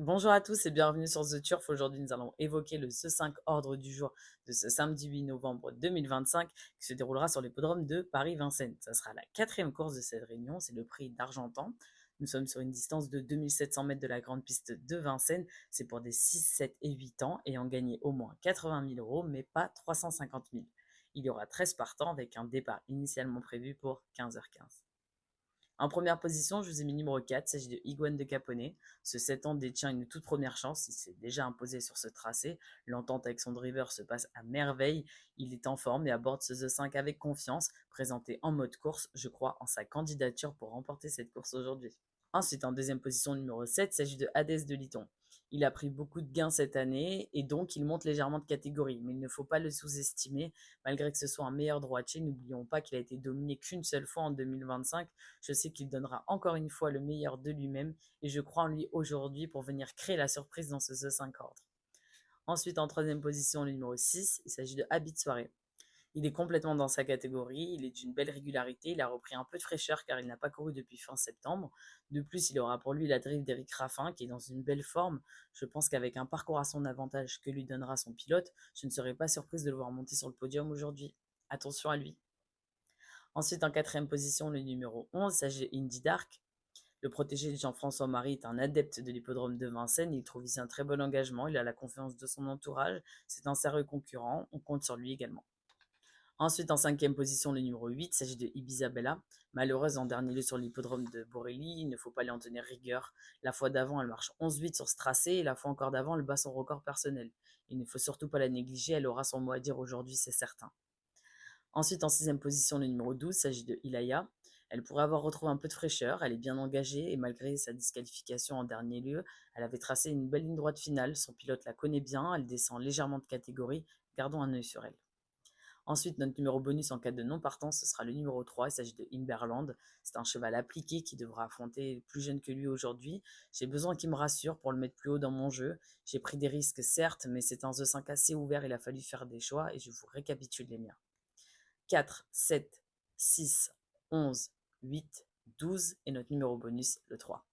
Bonjour à tous et bienvenue sur The Turf. Aujourd'hui, nous allons évoquer le C5 ordre du jour de ce samedi 8 novembre 2025 qui se déroulera sur l'hippodrome de Paris-Vincennes. Ça sera la quatrième course de cette réunion, c'est le prix d'Argentan. Nous sommes sur une distance de 2700 mètres de la grande piste de Vincennes. C'est pour des 6, 7 et 8 ans ayant gagné au moins 80 000 euros, mais pas 350 000. Il y aura 13 partants avec un départ initialement prévu pour 15h15. En première position, je vous ai mis numéro 4, il s'agit de Iguane de Caponnet. Ce 7 ans détient une toute première chance, il s'est déjà imposé sur ce tracé. L'entente avec son driver se passe à merveille, il est en forme et aborde ce The5 avec confiance. Présenté en mode course, je crois en sa candidature pour remporter cette course aujourd'hui. Ensuite, en deuxième position, numéro 7, il s'agit de Hadès de Liton. Il a pris beaucoup de gains cette année et donc il monte légèrement de catégorie, mais il ne faut pas le sous-estimer. Malgré que ce soit un meilleur droitier, n'oublions pas qu'il a été dominé qu'une seule fois en 2025. Je sais qu'il donnera encore une fois le meilleur de lui-même et je crois en lui aujourd'hui pour venir créer la surprise dans ce The 5 ordre. Ensuite, en troisième position, le numéro 6, il s'agit de Habit de Soirée. Il est complètement dans sa catégorie, il est d'une belle régularité, il a repris un peu de fraîcheur car il n'a pas couru depuis fin septembre. De plus, il aura pour lui la drive d'Eric Raffin qui est dans une belle forme. Je pense qu'avec un parcours à son avantage que lui donnera son pilote, je ne serais pas surprise de le voir monter sur le podium aujourd'hui. Attention à lui. Ensuite, en quatrième position, le numéro 11, il s'agit d'Indy Dark. Le protégé de Jean-François Marie est un adepte de l'hippodrome de Vincennes. Il trouve ici un très bon engagement. Il a la confiance de son entourage. C'est un sérieux concurrent. On compte sur lui également. Ensuite, en cinquième position, le numéro 8, il s'agit de Ibisabella. Malheureuse en dernier lieu sur l'hippodrome de Borelli, il ne faut pas lui en tenir rigueur. La fois d'avant, elle marche 11,8 sur ce tracé et la fois encore d'avant, elle bat son record personnel. Il ne faut surtout pas la négliger, elle aura son mot à dire aujourd'hui, c'est certain. Ensuite, en sixième position, le numéro 12, il s'agit de Ilaya. Elle pourrait avoir retrouvé un peu de fraîcheur, elle est bien engagée et malgré sa disqualification en dernier lieu, elle avait tracé une belle ligne droite finale. Son pilote la connaît bien, elle descend légèrement de catégorie. Gardons un œil sur elle. Ensuite, notre numéro bonus en cas de non-partance, ce sera le numéro 3, il s'agit de Imberland. C'est un cheval appliqué qui devra affronter plus jeune que lui aujourd'hui. J'ai besoin qu'il me rassure pour le mettre plus haut dans mon jeu. J'ai pris des risques, certes, mais c'est un The 5 assez ouvert, il a fallu faire des choix et je vous récapitule les miens. 4, 7, 6, 11, 8, 12 et notre numéro bonus, le 3.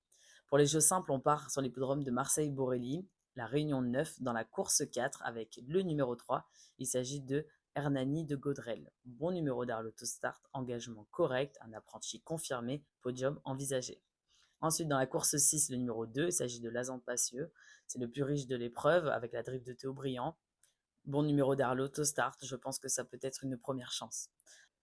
Pour les jeux simples, on part sur l'hippodrome de Marseille-Borelli, la réunion 9 dans la course 4 avec le numéro 3. Il s'agit de Hernani de Gaudrel. Bon numéro d'Arlotto-Start, engagement correct, un apprenti confirmé, podium envisagé. Ensuite, dans la course 6, le numéro 2, il s'agit de Lazan Passieux. C'est le plus riche de l'épreuve avec la drift de Théo Briand. Bon numéro d'Arlotto-Start, je pense que ça peut être une première chance.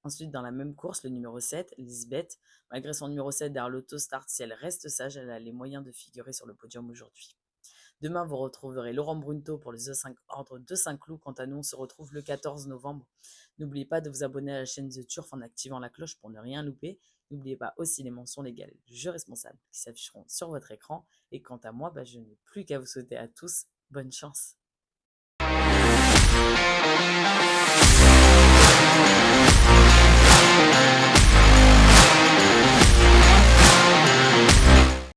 Ensuite, dans la même course, le numéro 7, Lisbeth. Malgré son numéro 7 d'Arlotto-Start, si elle reste sage, elle a les moyens de figurer sur le podium aujourd'hui. Demain, vous retrouverez Laurent Brunto pour les The5 ordre de Saint-Cloud. Quant à nous, on se retrouve le 14 novembre. N'oubliez pas de vous abonner à la chaîne The Turf en activant la cloche pour ne rien louper. N'oubliez pas aussi les mentions légales du jeu responsable qui s'afficheront sur votre écran. Et quant à moi, je n'ai plus qu'à vous souhaiter à tous bonne chance.